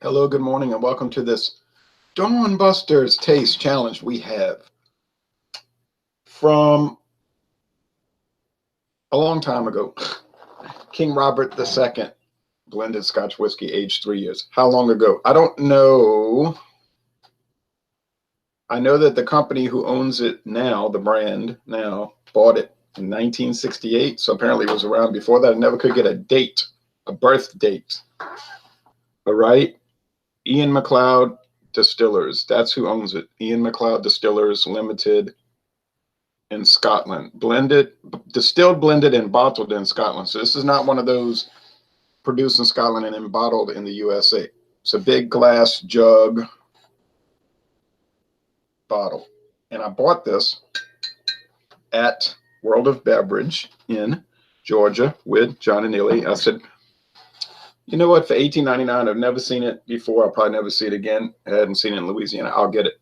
Hello, good morning, and welcome to this Dawn Busters Taste Challenge we have from a long time ago. King Robert II blended Scotch whiskey, aged 3 years. How long ago? I don't know. I know that the company who owns it now, the brand now, bought it in 1968. So apparently it was around before that. I never could get a date, a birth date. All right. Ian Macleod Distillers. That's who owns it. Ian Macleod Distillers Limited in Scotland. Distilled, blended, and bottled in Scotland. So this is not one of those produced in Scotland and then bottled in the USA. It's a big glass jug bottle. And I bought this at World of Beverage in Georgia with John and Neely. I said, you know what, for $18.99, I've never seen it before. I'll probably never see it again. I hadn't seen it in Louisiana. I'll get it.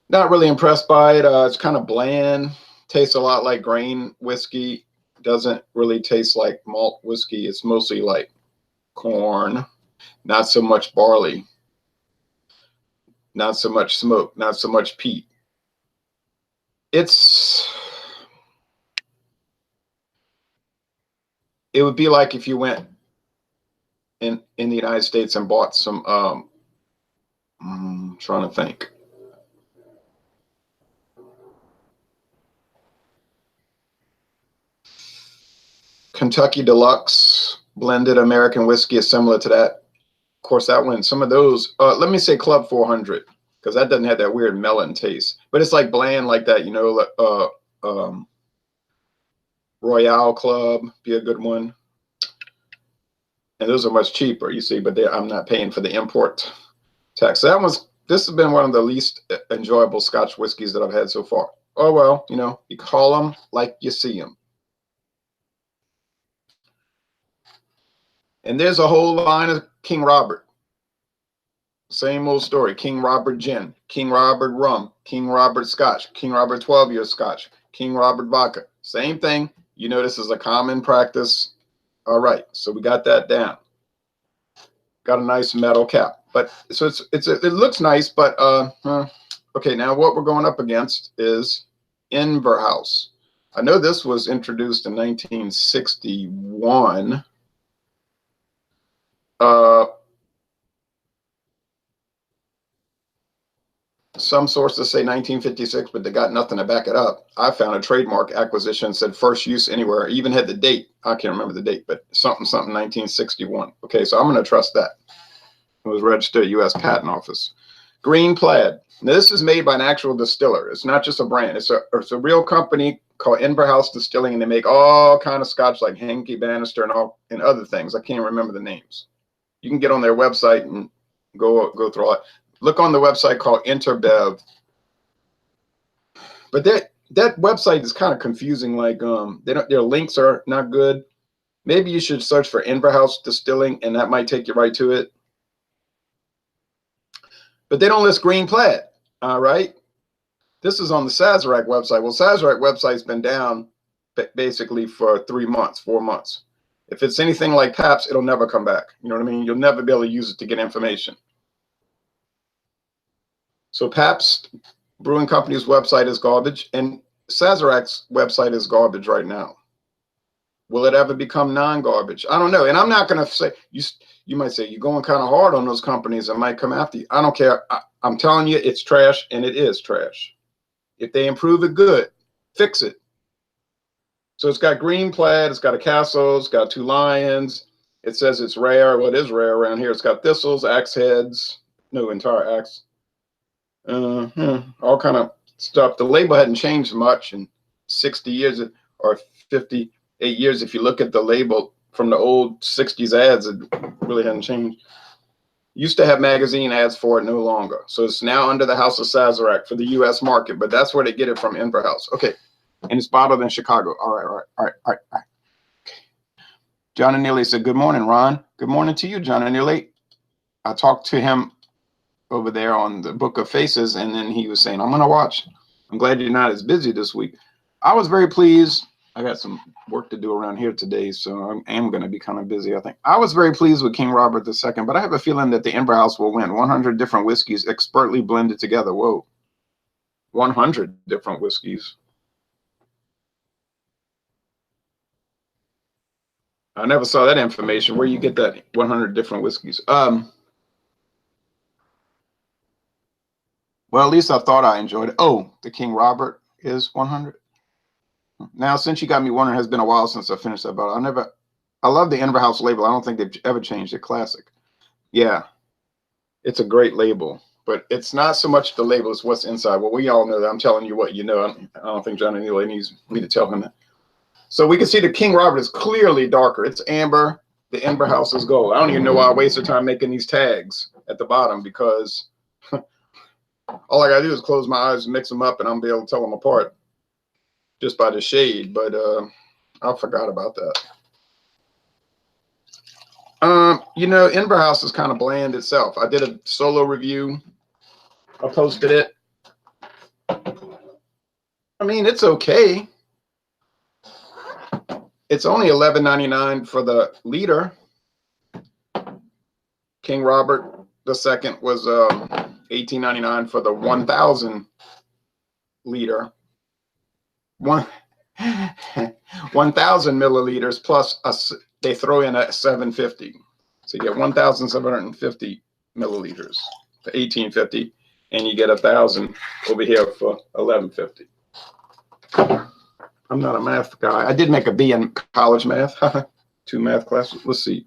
Not really impressed by it. It's kind of bland. Tastes a lot like grain whiskey. Doesn't really taste like malt whiskey. It's mostly like corn. Not so much barley. Not so much smoke. Not so much peat. It would be like if you went in the United States and bought some I'm trying to think. Kentucky Deluxe blended American whiskey is similar to that. Of course, that one, some of those, let me say Club 400, because that doesn't have that weird melon taste. But it's like bland like that, you know, Royale Club, be a good one. And those are much cheaper, you see, but I'm not paying for the import tax. So this has been one of the least enjoyable Scotch whiskeys that I've had so far. Oh, well, you know, you call them like you see them. And there's a whole line of King Robert. Same old story. King Robert Gin, King Robert Rum, King Robert Scotch, King Robert 12-year Scotch, King Robert Vodka. Same thing. You know, this is a common practice. All right, so we got that down. Got a nice metal cap. But so it looks nice, but okay, now what we're going up against is Inver House. I know this was introduced in 1961. Some sources say 1956, but they got nothing to back it up. I found a trademark acquisition, said first use anywhere, I even had the date. I can't remember the date, but something 1961. Okay, so I'm going to trust that. It was registered at U.S. Patent Office. Green Plaid. Now, this is made by an actual distiller. It's not just a brand. It's a real company called Inver House Distilling, and they make all kind of scotch like Henke, Bannister, and other things. I can't remember the names. You can get on their website and go through all that. Look on the website called Interbev. But that website is kind of confusing. Like their links are not good. Maybe you should search for Inver House Distilling, and that might take you right to it. But they don't list Green Plaid. All right. This is on the Sazerac website. Well, Sazerac website's been down basically for 3 months, 4 months. If it's anything like Pabst, it'll never come back. You know what I mean? You'll never be able to use it to get information. So Pabst Brewing Company's website is garbage, and Sazerac's website is garbage right now. Will it ever become non-garbage? I don't know. And I'm not going to say, you might say, you're going kind of hard on those companies that might come after you. I don't care. I'm telling you, it's trash, and it is trash. If they improve it, good. Fix it. So it's got Green Plaid. It's got a castle. It's got 2 lions. It says it's rare. Well, it is rare around here. It's got thistles, axe heads. No, entire axe. All kind of stuff. The label hadn't changed much in 60 years or 58 years. If you look at the label from the old 60s ads, it really hadn't changed. Used to have magazine ads for it, no longer. So it's now under the House of Sazerac for the U.S. market, but that's where they get it from, Inver House. Okay, and it's bottled in Chicago. All right. Okay. John and Neely said, good morning, Ron. Good morning to you, John and Neely. I talked to him over there on the Book of Faces, and then he was saying, I'm going to watch. I'm glad you're not as busy this week. I was very pleased. I got some work to do around here today, so I am going to be kind of busy, I think. I was very pleased with King Robert II, but I have a feeling that the Inver House will win. 100 different whiskeys expertly blended together. Whoa. 100 different whiskeys. I never saw that information. Where you get that 100 different whiskeys? Well, at least I thought I enjoyed it. Oh, the King Robert is 100. Now, since you got me wondering, it has been a while since I finished that bottle. I love the Inver House label. I don't think they've ever changed it. Classic. Yeah, it's a great label, but it's not so much the label, it's what's inside. Well, we all know that. I'm telling you what you know. I don't think Johnny Neely needs me to tell him that. So we can see the King Robert is clearly darker. It's amber. The Inver House is gold. I don't even know why I wasted time making these tags at the bottom, because all I got to do is close my eyes and mix them up, and I'm be able to tell them apart just by the shade. But I forgot about that. You know, Inver House is kind of bland itself. I did a solo review. I posted it. I mean, it's okay. It's only $11.99 for the liter. King Robert II was $18.99 for the 1,000 liter. 1,000 milliliters plus they throw in a 750. So you get 1,750 milliliters for $18.50, and you get 1,000 over here for $11.50. I'm not a math guy. I did make a B in college math. 2 math classes. Let's see.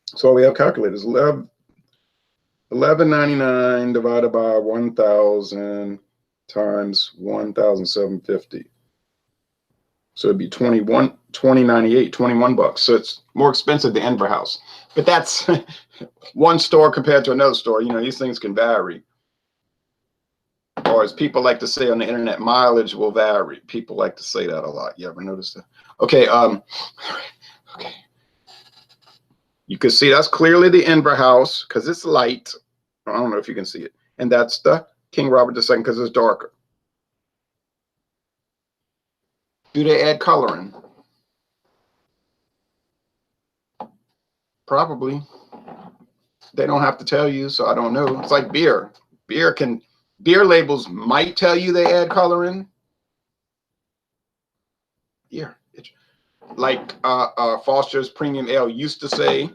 So we have calculators. $11.99 divided by 1,000 times 1,750. So it'd be $20.98, 21 bucks. So it's more expensive than Inver House. But that's one store compared to another store. You know, these things can vary. Or as people like to say on the internet, mileage will vary. People like to say that a lot. You ever notice that? Okay, okay. You can see that's clearly the Inver House because it's light. I don't know if you can see it. And that's the King Robert II because it's darker. Do they add coloring? Probably. They don't have to tell you, so I don't know. It's like beer. Beer labels might tell you they add coloring. Yeah. Like Foster's Premium Ale used to say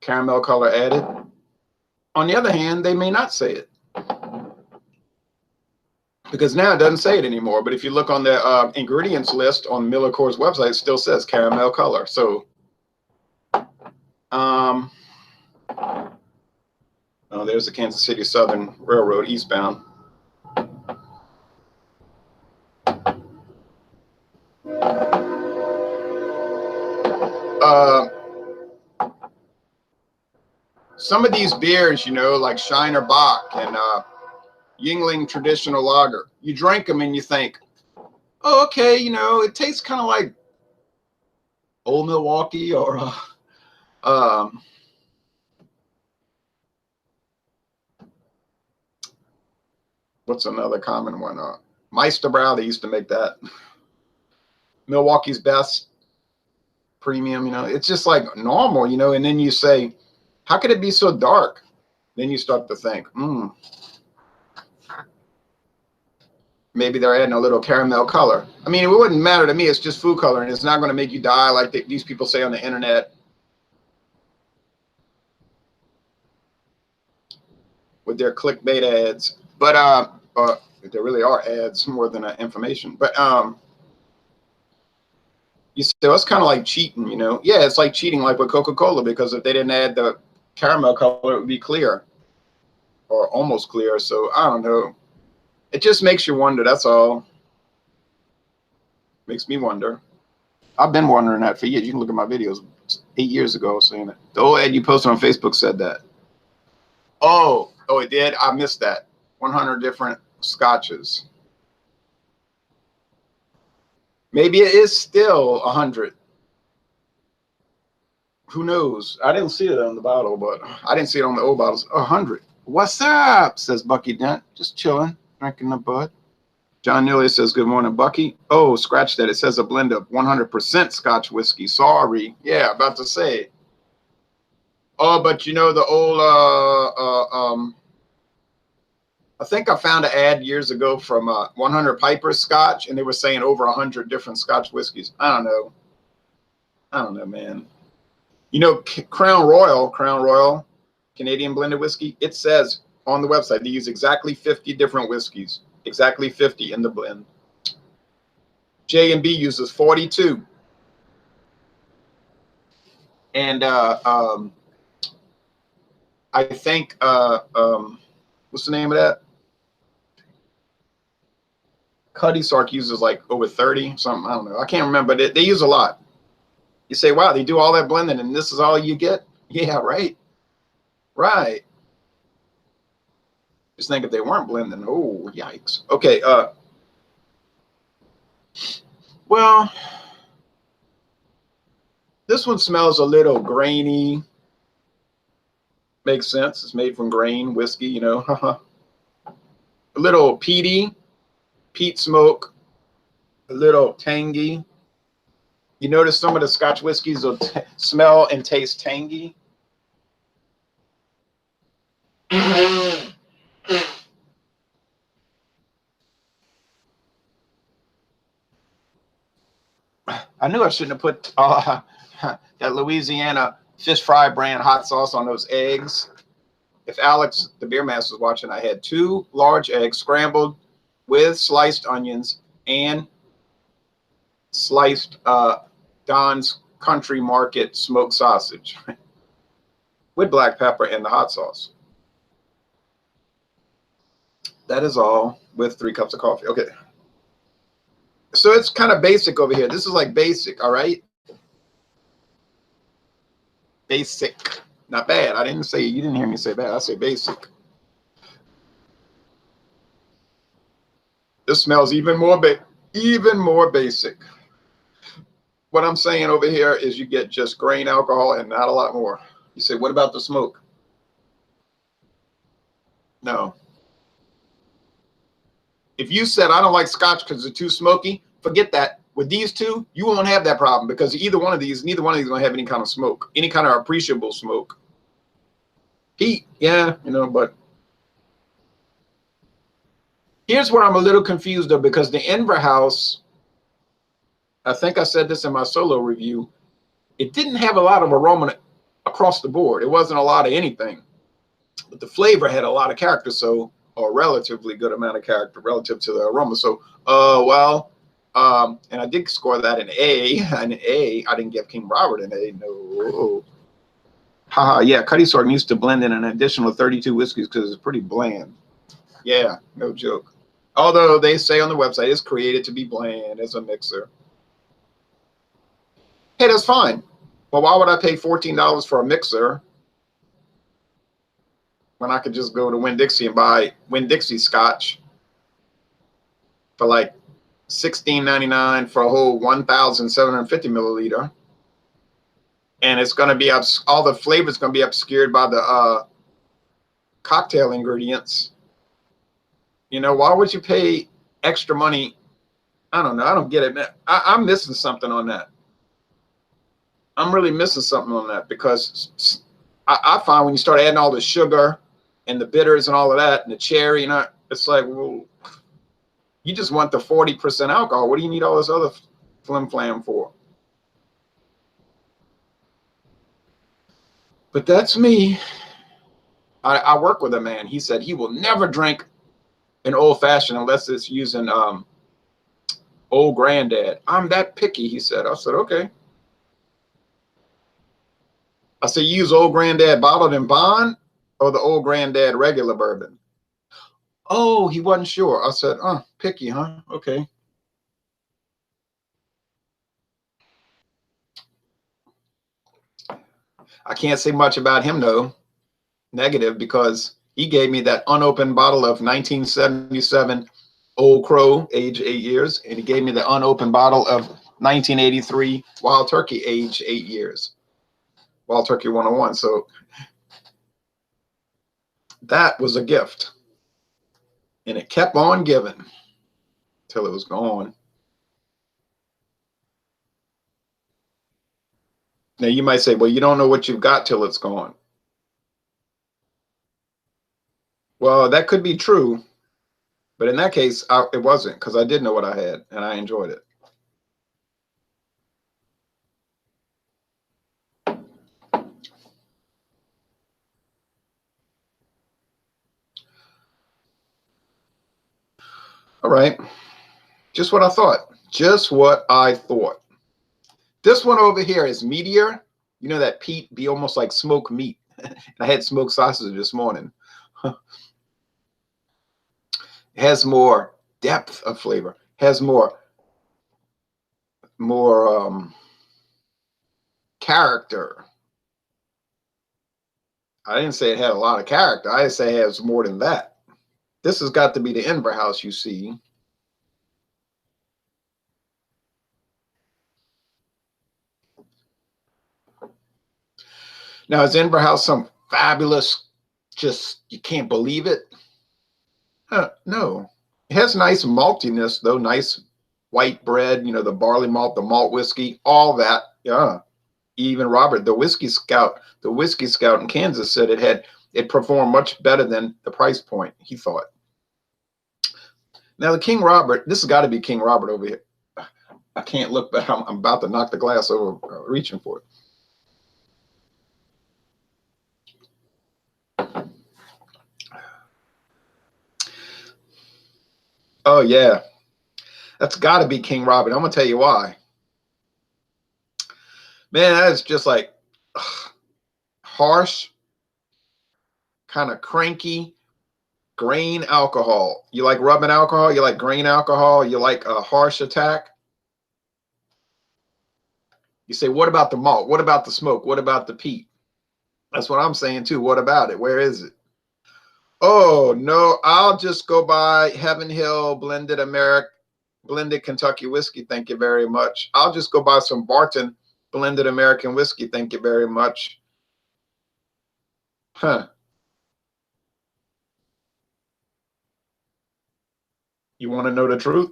caramel color added. On the other hand, they may not say it. Because now it doesn't say it anymore. But if you look on the ingredients list on Miller Coors website, it still says caramel color. So, oh, there's the Kansas City Southern Railroad eastbound. Some of these beers, you know, like Shiner Bock and Yingling Traditional Lager, you drink them and you think, oh, okay, you know, it tastes kind of like Old Milwaukee or what's another common one? Meisterbrow, they used to make that. Milwaukee's Best Premium, you know, it's just like normal, you know, and then you say, how could it be so dark? Then you start to think, maybe they're adding a little caramel color. I mean, it wouldn't matter to me. It's just food coloring. It's not going to make you die like these people say on the internet with their clickbait ads. But there really are ads more than information. But you still, it's kind of like cheating, you know? Yeah, it's like cheating, like with Coca-Cola, because if they didn't add the caramel color, it would be clear or almost clear. So I don't know. It just makes you wonder. That's all. Makes me wonder. I've been wondering that for years. You can look at my videos 8 years ago saying it. The old ad you posted on Facebook said that. Oh, it did? I missed that. 100 different scotches. Maybe it is still 100. Who knows? I didn't see it on the bottle, but I didn't see it on the old bottles. 100. What's up? Says Bucky Dent. Just chilling, drinking a bud. John Neely says, good morning, Bucky. Oh, scratch that. It says a blend of 100% Scotch whiskey. Sorry. Yeah, about to say. Oh, but you know, the old, I think I found an ad years ago from 100 Piper Scotch, and they were saying over 100 different Scotch whiskeys. I don't know. I don't know, man. You know, Crown Royal, Canadian blended whiskey, it says on the website they use exactly 50 different whiskeys, exactly 50 in the blend. J&B uses 42. And I think, what's the name of that? Cuddy Sark uses like over 30, something. I don't know. I can't remember. They use a lot. You say, wow, they do all that blending and this is all you get? Yeah, right. Right. Just think if they weren't blending. Oh, yikes. Okay. Well, this one smells a little grainy. Makes sense. It's made from grain whiskey, you know. A little peaty, peat smoke, a little tangy. You notice some of the Scotch whiskeys will smell and taste tangy. I knew I shouldn't have put that Louisiana fish fry brand hot sauce on those eggs. If Alex, the beer master, was watching, I had 2 large eggs scrambled with sliced onions and sliced Don's Country Market smoked sausage with black pepper and the hot sauce. That is all with 3 cups of coffee. Okay. So it's kind of basic over here. This is like basic, all right? Basic. Not bad. I didn't say, you didn't hear me say bad. I say basic. This smells even more basic. What I'm saying over here is you get just grain alcohol and not a lot more. You say, what about the smoke? No. If you said, I don't like Scotch because it's too smoky, forget that. With these two, you won't have that problem because neither one of these is going to have any kind of smoke, any kind of appreciable smoke. Heat, yeah, you know, but here's where I'm a little confused though, because the Inver house, I think I said this in my solo review, it didn't have a lot of aroma across the board. It wasn't a lot of anything, but the flavor had a lot of character, so a relatively good amount of character relative to the aroma. So, and I did score that an A. An A. I didn't give King Robert an A. No. Haha. Yeah, Cuddy Sark used to blend in an additional 32 whiskeys because it's pretty bland. Yeah, no joke. Although they say on the website it's created to be bland as a mixer. Hey, that's fine. But why would I pay $14 for a mixer when I could just go to Winn-Dixie and buy Winn-Dixie Scotch for like $16.99 for a whole 1,750 milliliter, and it's going to be all the flavors going to be obscured by the cocktail ingredients. You know, why would you pay extra money? I don't know. I don't get it. I'm missing something on that. I'm really missing something on that because I find when you start adding all the sugar and the bitters and all of that and the cherry, you know, it's like, well, you just want the 40% alcohol. What do you need all this other flim flam for? But that's me. I work with a man. He said he will never drink an old fashioned unless it's using Old Granddad. I'm that picky, he said. I said, okay. I said, you use Old Granddad bottled in bond or the Old Granddad regular bourbon? Oh, he wasn't sure. I said, picky, huh? Okay. I can't say much about him, though, negative, because he gave me that unopened bottle of 1977 Old Crow, age 8 years, and he gave me the unopened bottle of 1983 Wild Turkey, age 8 years. Wild Turkey 101. So that was a gift. And it kept on giving. till it was gone. Now you might say, well, you don't know what you've got till it's gone. Well, that could be true, but in that case, it wasn't, because I did know what I had and I enjoyed it. All right, just what I thought. Just what I thought. This one over here is meatier. You know that peat be almost like smoked meat. I had smoked sausage this morning. It has more depth of flavor. Has more character. I didn't say it had a lot of character. I didn't say it has more than that. This has got to be the Inver house you see. Now, is Inver house some fabulous, just you can't believe it? No. It has nice maltiness, though. Nice white bread, you know, the barley malt, the malt whiskey, all that. Yeah. Even Robert, the whiskey scout in Kansas said it performed much better than the price point, he thought. Now, the King Robert, this has got to be King Robert over here. I can't look, but I'm about to knock the glass over, reaching for it. Oh, yeah. That's got to be King Robert. I'm going to tell you why. Man, that is just like harsh, kind of cranky, grain alcohol. You like rubbing alcohol? You like grain alcohol? You like a harsh attack? You say, what about the malt? What about the smoke? What about the peat? That's what I'm saying too. What about it? Where is it? Oh, no, I'll just go by Heaven Hill blended Kentucky whiskey. Thank you very much. I'll just go buy some Barton blended American whiskey. Thank you very much. Huh. You want to know the truth?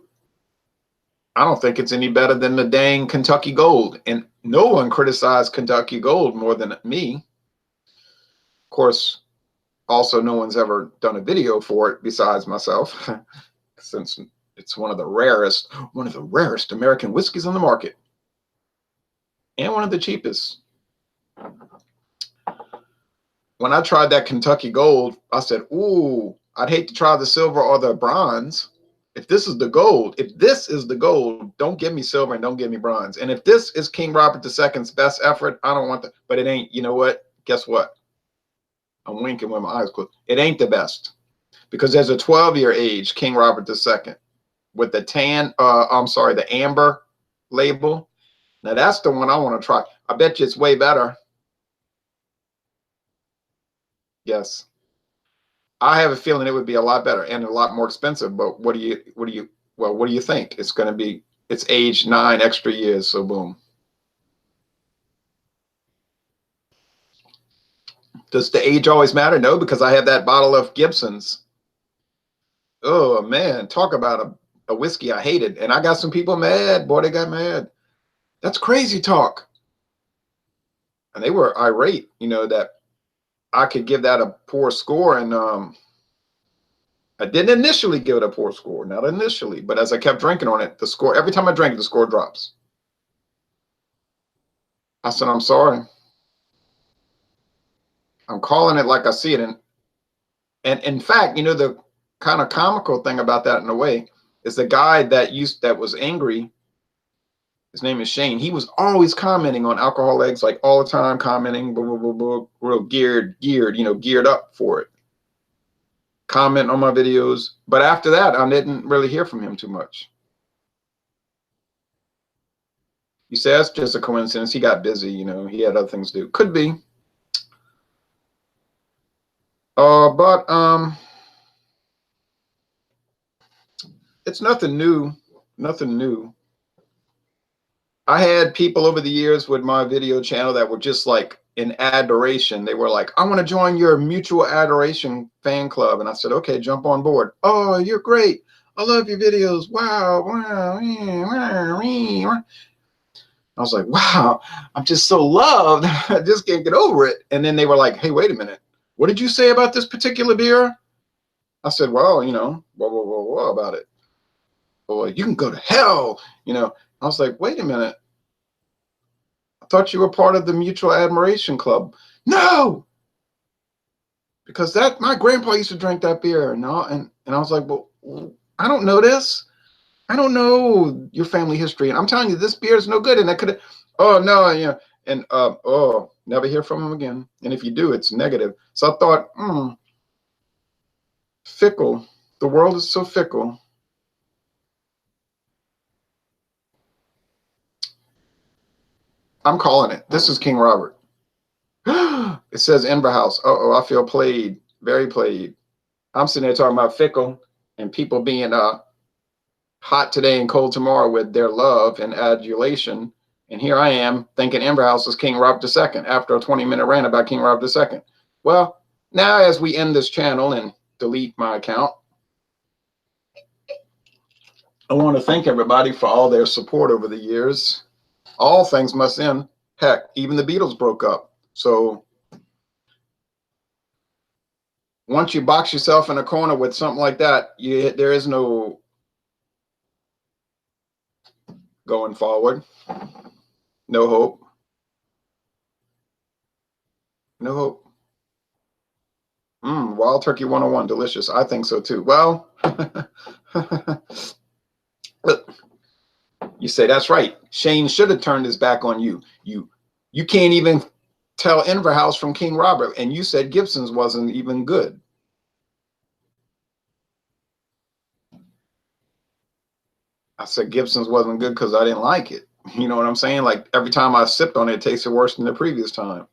I don't think it's any better than the dang Kentucky Gold. And no one criticized Kentucky Gold more than me. Of course, also no one's ever done a video for it besides myself, since it's one of the rarest American whiskeys on the market. And one of the cheapest. When I tried that Kentucky Gold, I said, ooh, I'd hate to try the silver or the bronze. If this is the gold, don't give me silver and don't give me bronze. And if this is King Robert II's best effort, I don't want that. But it ain't, you know what? Guess what? I'm winking with my eyes closed. It ain't the best. Because there's a 12-year age King Robert II with the the amber label. Now that's the one I want to try. I bet you it's way better. Yes. I have a feeling it would be a lot better and a lot more expensive, but what do you think? It's going to be, it's aged 9 extra years, so boom. Does the age always matter? No, because I have that bottle of Gibson's. Oh man, talk about a whiskey I hated. And I got some people mad. Boy, they got mad. That's crazy talk. And they were irate, you know, that I could give that a poor score. And I didn't initially give it a poor score, not initially, but as I kept drinking on it, the score, every time I drank, the score drops. I said, I'm sorry. I'm calling it like I see it. And in fact, you know, the kind of comical thing about that in a way is the guy that was angry, his name is Shane. He was always commenting on alcohol eggs, like all the time, commenting, blah, blah, blah, blah, real geared, you know, geared up for it. Comment on my videos. But after that, I didn't really hear from him too much. You say that's just a coincidence. He got busy, you know, he had other things to do. Could be. But it's nothing new. Nothing new. I had people over the years with my video channel that were just like in adoration. They were like, I want to join your mutual adoration fan club. And I said, okay, jump on board. Oh, you're great. I love your videos. Wow. Wow. I was like, wow, I'm just so loved. I just can't get over it. And then they were like, hey, wait a minute. What did you say about this particular beer? I said, well, whoa about it. Boy, you can go to hell. I was like, wait a minute. I thought you were part of the Mutual Admiration Club. No, because my grandpa used to drink that beer. And I was like, well, I don't know this. I don't know your family history. And I'm telling you, this beer is no good. And I could have, oh, no, yeah. And, never hear from him again. And if you do, it's negative. So I thought, fickle. The world is so fickle. I'm calling it. This is King Robert. It says Inver House. Uh-oh, I feel played. Very played. I'm sitting there talking about fickle and people being hot today and cold tomorrow with their love and adulation. And here I am thinking Inver House is King Robert II after a 20-minute rant about King Robert II. Well, now as we end this channel and delete my account, I want to thank everybody for all their support over the years. All things must end. Heck, even the Beatles broke up. So once you box yourself in a corner with something like that, there is no going forward. No hope. No hope. Wild Turkey 101, delicious. I think so too. Well, you say that's right. Shane should have turned his back on you. You can't even tell Inver House from King Robert, and you said Gibson's wasn't even good. I said Gibson's wasn't good because I didn't like it. You know what I'm saying? Like every time I sipped on it, it tasted worse than the previous time.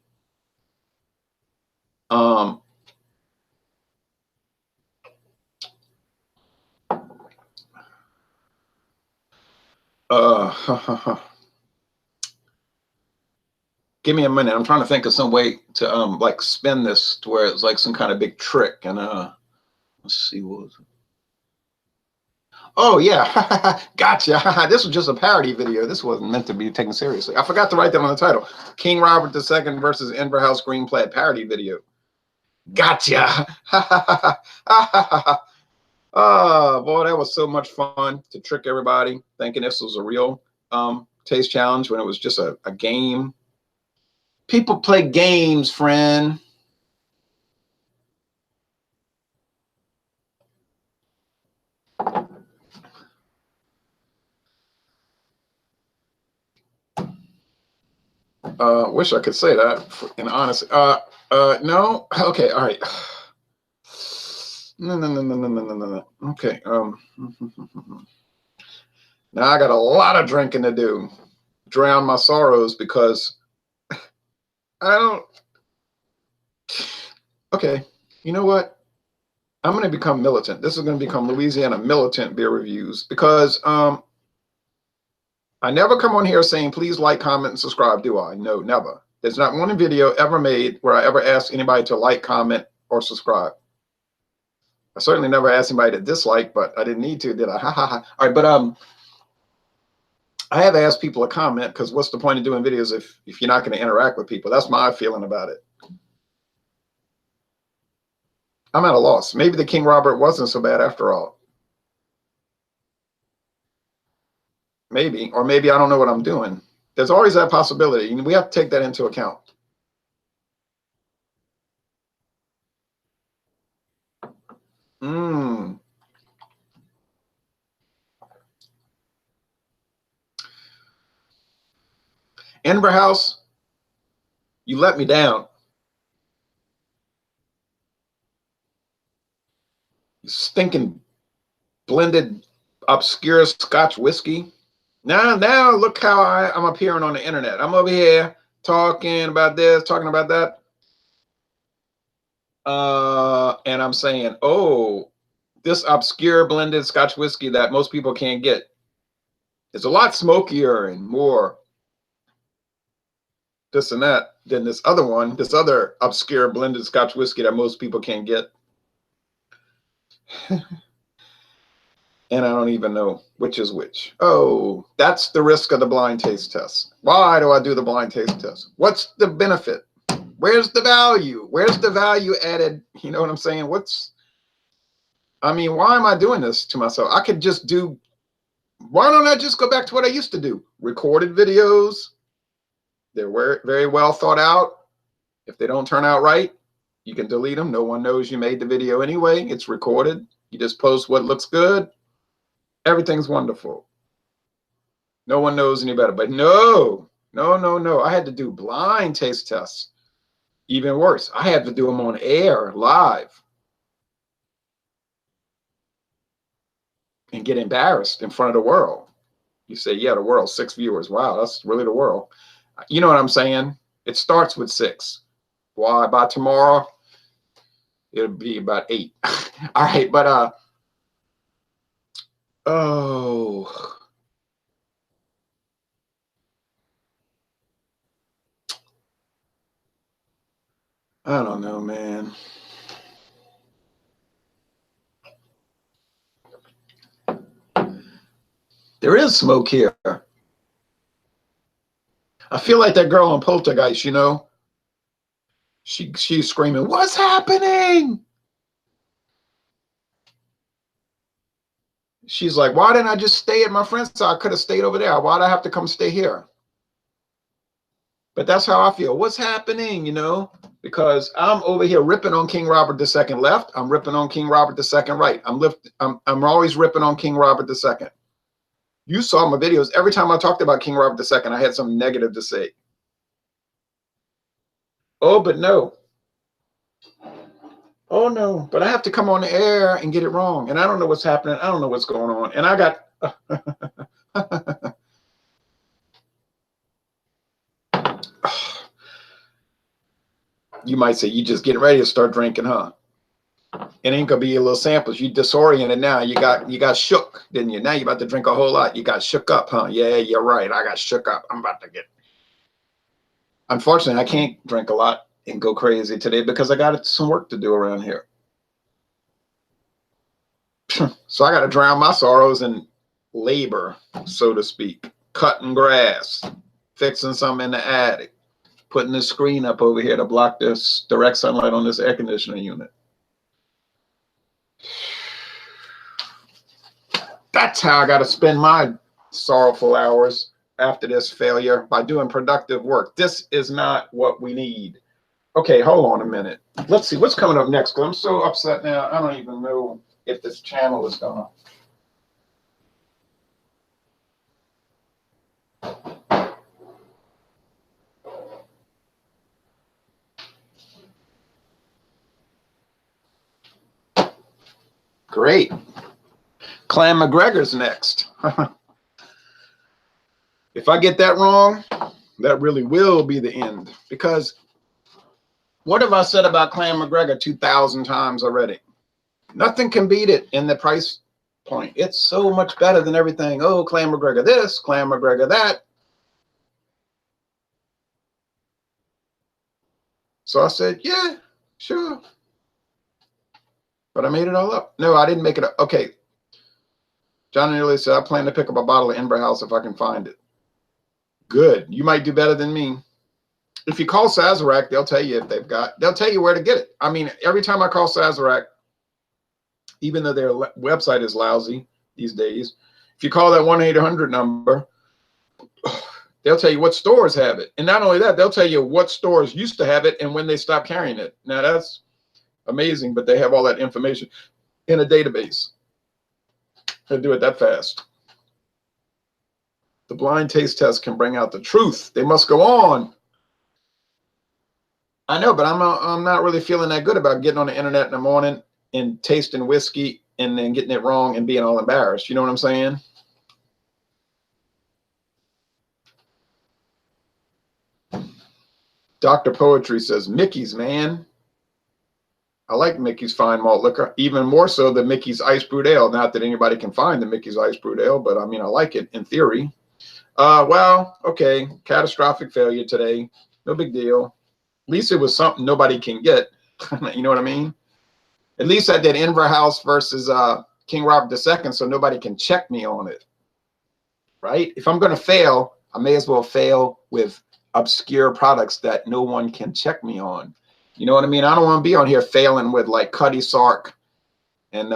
Give me a minute. I'm trying to think of some way to like spin this to where it's like some kind of big trick. And let's see what was it. Oh yeah, gotcha. This was just a parody video. This wasn't meant to be taken seriously. I forgot to write that on the title. King Robert II versus Inver House Green Plaid parody video. Gotcha. Oh boy, that was so much fun to trick everybody thinking this was a real taste challenge when it was just a game. People play games, friend. Wish I could say that in honesty. No. Okay. All right. No. Okay. Now I got a lot of drinking to do. Drown my sorrows because I don't. Okay. You know what? I'm going to become militant. This is going to become Louisiana militant beer reviews because I never come on here saying, please like, comment, and subscribe, do I? No, never. There's not one video ever made where I ever asked anybody to like, comment, or subscribe. I certainly never asked anybody to dislike, but I didn't need to, did I? Ha ha ha. All right, but I have asked people to comment because what's the point of doing videos if you're not going to interact with people? That's my feeling about it. I'm at a loss. Maybe the King Robert wasn't so bad after all. Maybe, or maybe I don't know what I'm doing. There's always that possibility. We have to take that into account. Inver House, you let me down. Stinking blended obscure Scotch whiskey. Now look how I'm appearing on the internet. I'm over here talking about this, talking about that. And I'm saying, oh, this obscure blended Scotch whiskey that most people can't get is a lot smokier and more this and that than this other one, this other obscure blended Scotch whiskey that most people can't get. And I don't even know which is which. Oh, that's the risk of the blind taste test. Why do I do the blind taste test? What's the benefit? Where's the value? Where's the value added? You know what I'm saying? I mean, why am I doing this to myself? I could just do, why don't I just go back to what I used to do? Recorded videos. They're very well thought out. If they don't turn out right, you can delete them. No one knows you made the video anyway. It's recorded. You just post what looks good. Everything's wonderful. No one knows any better. But no. I had to do blind taste tests. Even worse, I had to do them on air, live. And get embarrassed in front of the world. You say, yeah, the world, 6 viewers. Wow, that's really the world. You know what I'm saying? It starts with 6. Why? By tomorrow, it'll be about 8. All right, but oh, I don't know, man. There is smoke here. I feel like that girl on Poltergeist, you know? She's screaming, what's happening? She's like, why didn't I just stay at my friend's house? I could have stayed over there. Why'd I have to come stay here? But that's how I feel. What's happening, you know? Because I'm over here ripping on King Robert II left. I'm ripping on King Robert II right. I'm always ripping on King Robert II. You saw my videos. Every time I talked about King Robert II, I had something negative to say. Oh, but no. Oh, no. But I have to come on the air and get it wrong. And I don't know what's happening. I don't know what's going on. And I got... You might say, you just getting ready to start drinking, huh? It ain't gonna be a little samples. You disoriented now. You got shook, didn't you? Now you're about to drink a whole lot. You got shook up, huh? Yeah, you're right. I got shook up. I'm about to get. Unfortunately, I can't drink a lot and go crazy today because I got some work to do around here. So I got to drown my sorrows in labor, so to speak. Cutting grass, fixing something in the attic, putting the screen up over here to block this direct sunlight on this air conditioning unit. That's how I got to spend my sorrowful hours after this failure, by doing productive work. This is not what we need. Okay, hold on a minute. Let's see what's coming up next, because I'm so upset now. I don't even know if this channel is gonna. Great. Clan McGregor's next. If I get that wrong, that really will be the end. Because what have I said about Clan McGregor 2,000 times already? Nothing can beat it in the price point. It's so much better than everything. Oh, Clan McGregor this, Clan McGregor that. So I said, yeah, sure. But I made it all up. No, I didn't make it up. Okay. John Nearly said, I plan to pick up a bottle of Inver House if I can find it. Good. You might do better than me. If you call Sazerac, they'll tell you if they'll tell you where to get it. I mean, every time I call Sazerac, even though their website is lousy these days, if you call that 1-800 number, they'll tell you what stores have it. And not only that, they'll tell you what stores used to have it and when they stopped carrying it. Now, that's amazing, but they have all that information in a database. They'll do it that fast. The blind taste test can bring out the truth. They must go on. I know, but I'm not really feeling that good about getting on the internet in the morning and tasting whiskey and then getting it wrong and being all embarrassed. You know what I'm saying? Dr. Poetry says, Mickey's, man. I like Mickey's fine malt liquor, even more so than Mickey's ice brewed ale. Not that anybody can find the Mickey's ice brewed ale, but I mean, I like it in theory. Well, okay, catastrophic failure today. No big deal. At least it was something nobody can get. You know what I mean? At least I did Inver House versus King Robert II so nobody can check me on it, right? If I'm going to fail, I may as well fail with obscure products that no one can check me on. You know what I mean? I don't want to be on here failing with like Cuddy Sark and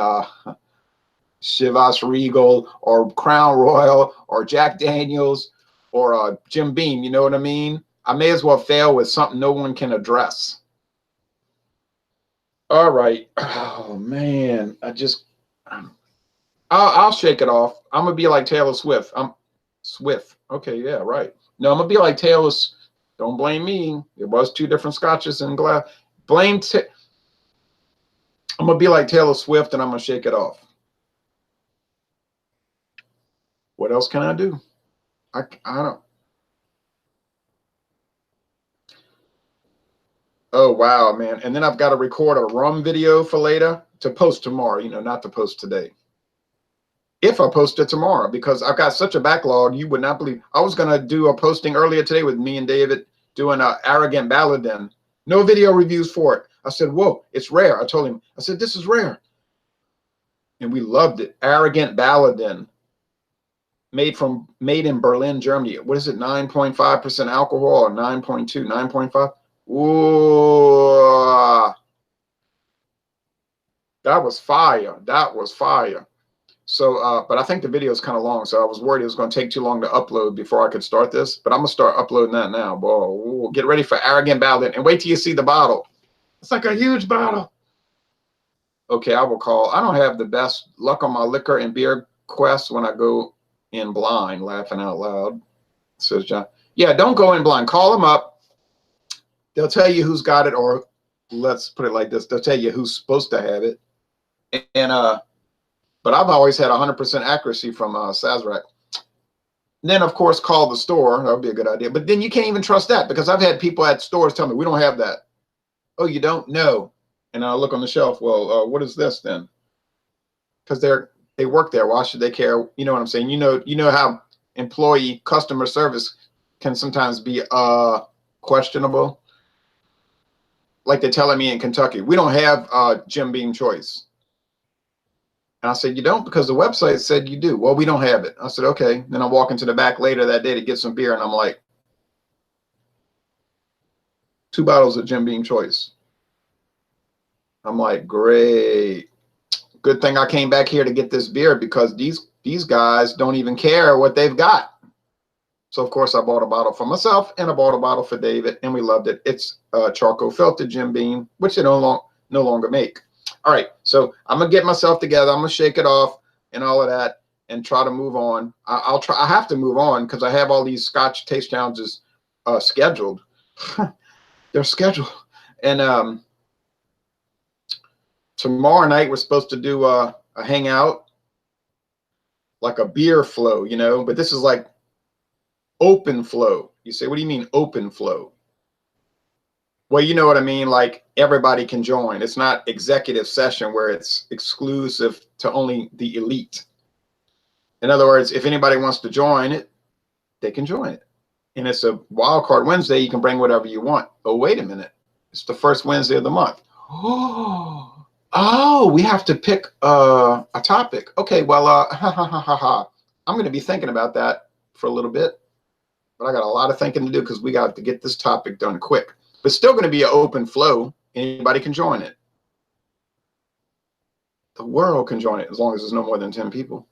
Chivas Regal or Crown Royal or Jack Daniels or Jim Beam. You know what I mean? I may as well fail with something no one can address. All right. Oh man, I'll shake it off. I'm gonna be like Taylor Swift. I'm Swift. Okay, yeah, right. No, I'm gonna be like Taylor. Don't blame me. It was two different scotches in glass. I'm gonna be like Taylor Swift, and I'm gonna shake it off. What else can I do? I don't. Oh wow, man! And then I've got to record a rum video for later to post tomorrow. You know, not to post today. If I post it tomorrow, because I've got such a backlog, you would not believe. I was gonna do a posting earlier today with me and David doing a arrogant Baladin. No video reviews for it. I said, whoa, it's rare. I told him, I said, this is rare. And we loved it. Arrogant Baladin. Made in Berlin, Germany. What is it? 9.5% alcohol or 9.2, 9.5? Ooh. That was fire. That was fire. So, but I think the video is kind of long, so I was worried it was going to take too long to upload before I could start this. But I'm going to start uploading that now. Whoa, get ready for Arrogant Ballad. And wait till you see the bottle. It's like a huge bottle. Okay, I will call. I don't have the best luck on my liquor and beer quest when I go in blind, laughing out loud, says John. Yeah, don't go in blind. Call them up. They'll tell you who's got it, or let's put it like this. They'll tell you who's supposed to have it. And, but I've always had 100% accuracy from Sazerac. Then, of course, call the store. That would be a good idea. But then you can't even trust that, because I've had people at stores tell me, we don't have that. Oh, you don't? No. And I'll look on the shelf. Well, what is this then? Because they work there. Why should they care? You know what I'm saying? You know how employee customer service can sometimes be questionable. Like they're telling me in Kentucky, we don't have Jim Beam Choice. And I said, you don't? Because the website said you do. Well, we don't have it. I said, okay. Then I walk into the back later that day to get some beer, and I'm like, 2 bottles of Jim Beam Choice. I'm like, great. Good thing I came back here to get this beer, because these guys don't even care what they've got. So, of course, I bought a bottle for myself, and I bought a bottle for David, and we loved it. It's charcoal filtered Jim Beam, which they no longer make. All right, so I'm gonna get myself together. I'm gonna shake it off and all of that, and try to move on. I'll try. I have to move on because I have all these Scotch taste challenges scheduled. They're scheduled, and tomorrow night we're supposed to do a hangout, like a beer flow, you know. But this is like open flow. You say, what do you mean open flow? Well, you know what I mean, like everybody can join. It's not executive session where it's exclusive to only the elite. In other words, if anybody wants to join it, they can join it. And it's a wild card Wednesday. You can bring whatever you want. Oh, wait a minute. It's the first Wednesday of the month. Oh, we have to pick a topic. Okay, well, I'm going to be thinking about that for a little bit. But I got a lot of thinking to do because we got to get this topic done quick. But still going to be an open flow. Anybody can join it. The world can join it as long as there's no more than 10 people.